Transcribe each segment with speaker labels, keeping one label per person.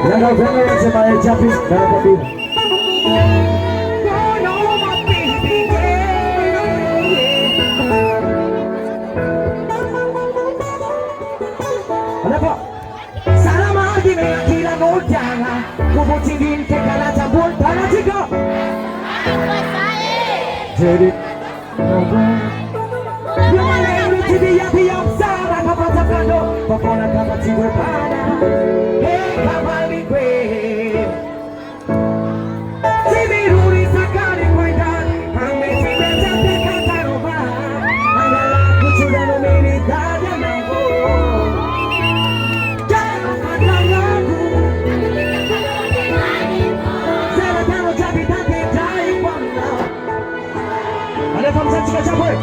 Speaker 1: Yang kau dengar sebagai capis dalam kabin. Ada apa? Salam lagi mengakhiri noljangan. Kubu cingin kekala campur tanah jika. Jadi, gimana yang lucu dia tiap salah kapal takano. Pokoknya kapal cibo pada. Hey kapal mingwe. Si biruri sakari kuitan. Ame si berjati kata rumah. Adalah aku sudah memilih tanya aku. Jangan pandang aku. Saya tahu jadi tadi dari mana. Ada famsa juga campur.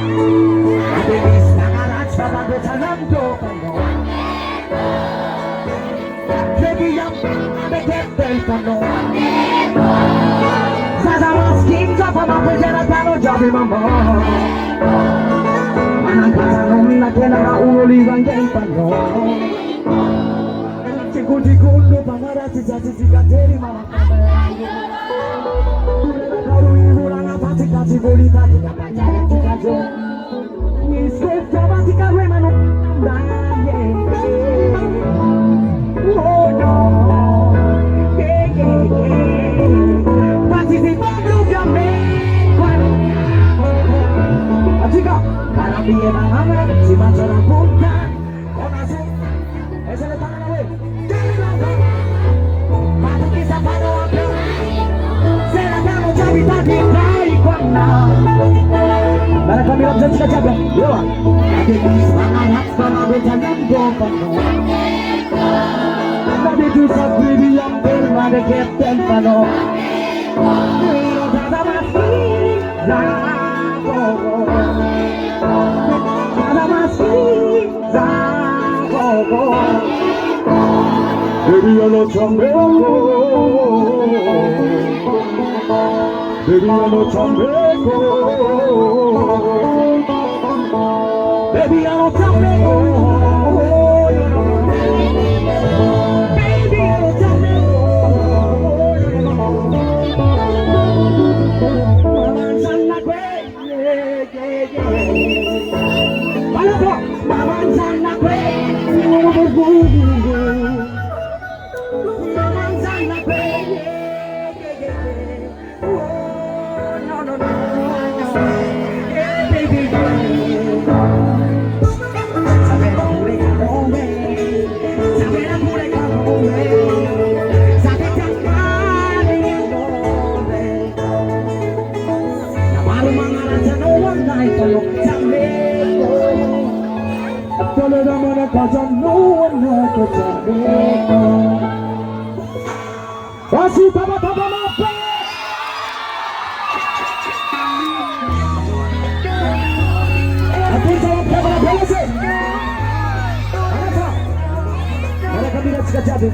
Speaker 1: Ada bisa alat bapak bertanam doang. Jadi yang dekat telepono. Saya maskin siapa mampu jalan taruh jadi mama. Mana kata nona kena uli bangjeng pano. Cikul do pamara cici kateri mama. Kalau ibu lana pasti kasih boli tadi apa cara cikajo. Misal coba jika gue manu. Oh no, pasti si baru kami. Jika kalau dia nangan si masalah bukan, onasu, esok tangan away. Matu kisah pada waktu, saya kamu jadi tadi dari kona. Mana kami lakukan jika jaga, ya. Adik semangat sama berjalan gopan. Tadi tu sabri yang bermada kapten pano. Ada masih zago. Ada masih zago. Baby alo chambeko. Baby alo chambeko. Baby alo chambeko. Masih taba-taba mampu. Atur jawab kepada polisi. Mana kabinet sudah jatuh.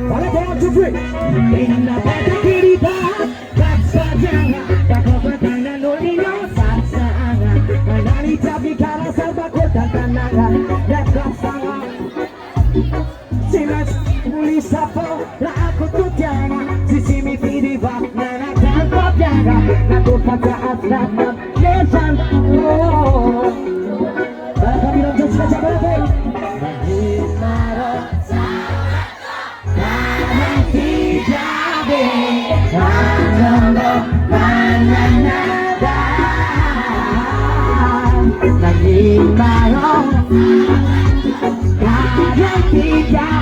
Speaker 1: Mana tolong cukup. Inna pada kita paksa jangan tak bertanya nolino saksa angan. Menari cabi karena serba kota tanangan dan kasangan. Silas muli sapo la aku tuh jangan sisi mi di bak nana tanpa jaga aku pada asrama lesan oh kami langsung sudah jaga lagi marah karena tidak ada mana nada lagi marah karena tidak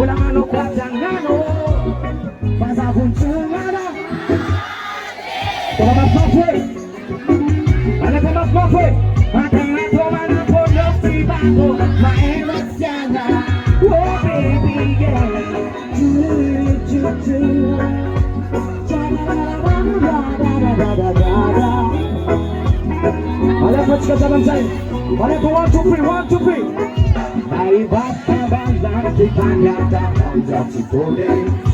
Speaker 1: pulang anu kuatang anu pasal kuncung ada kalau mas kopi ada kalau kopi ada itu mana pondok si bangku main jangan oh baby yeah ada apa cakap zaman saya ada 1 2 3 1 2 3 basta balang kitanya Hanggang si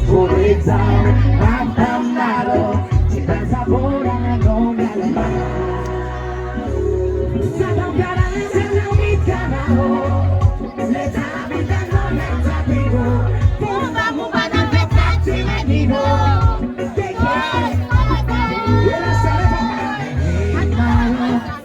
Speaker 1: Tuloy down Ang tamaro Kita sa burang anong nalaman Sa tanggalan sa langit ka na ho Let's have it and go, let's have it go Bumba ng petat sila nino Take it Wala sa repa Ang maro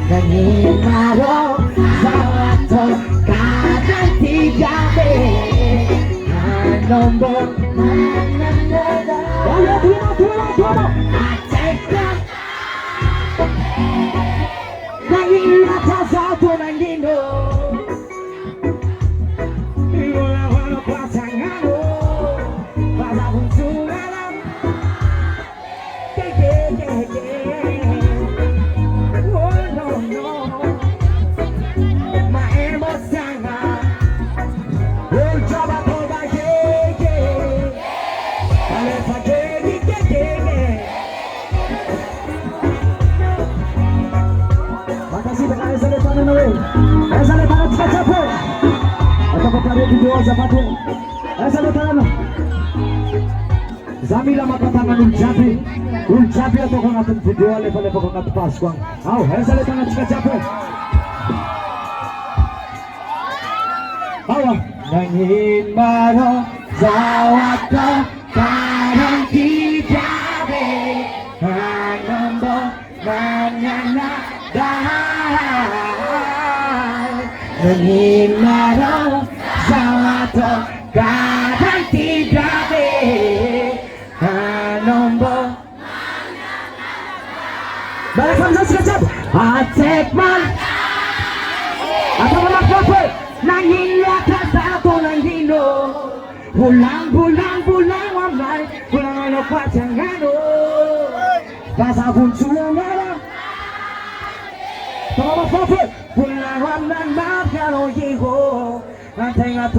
Speaker 1: Nangimaro sa ato kadang tigabi Ano mo mananala Tulo Atek Nangilata sa ato ng lino Wala pasangan mo Para kong sumalang Zamila makatangan Uljabi atau kang atong video level-level kang atong Paskuang Aw, esa le tangan chika chapo Awa Nangin maro Zawat ko Karang tigabi Anong mo mananagdahay Nangin maro Zawat ko Karang tigabi Anong mo Balakang sa sikacap Atek man At ang mga kapal Nangilata sa ato ng dino Bulang wamay Bulang ano patsangano Pasabun sumara Tama mga kapal Bulang wamay magkano yigo Antay nga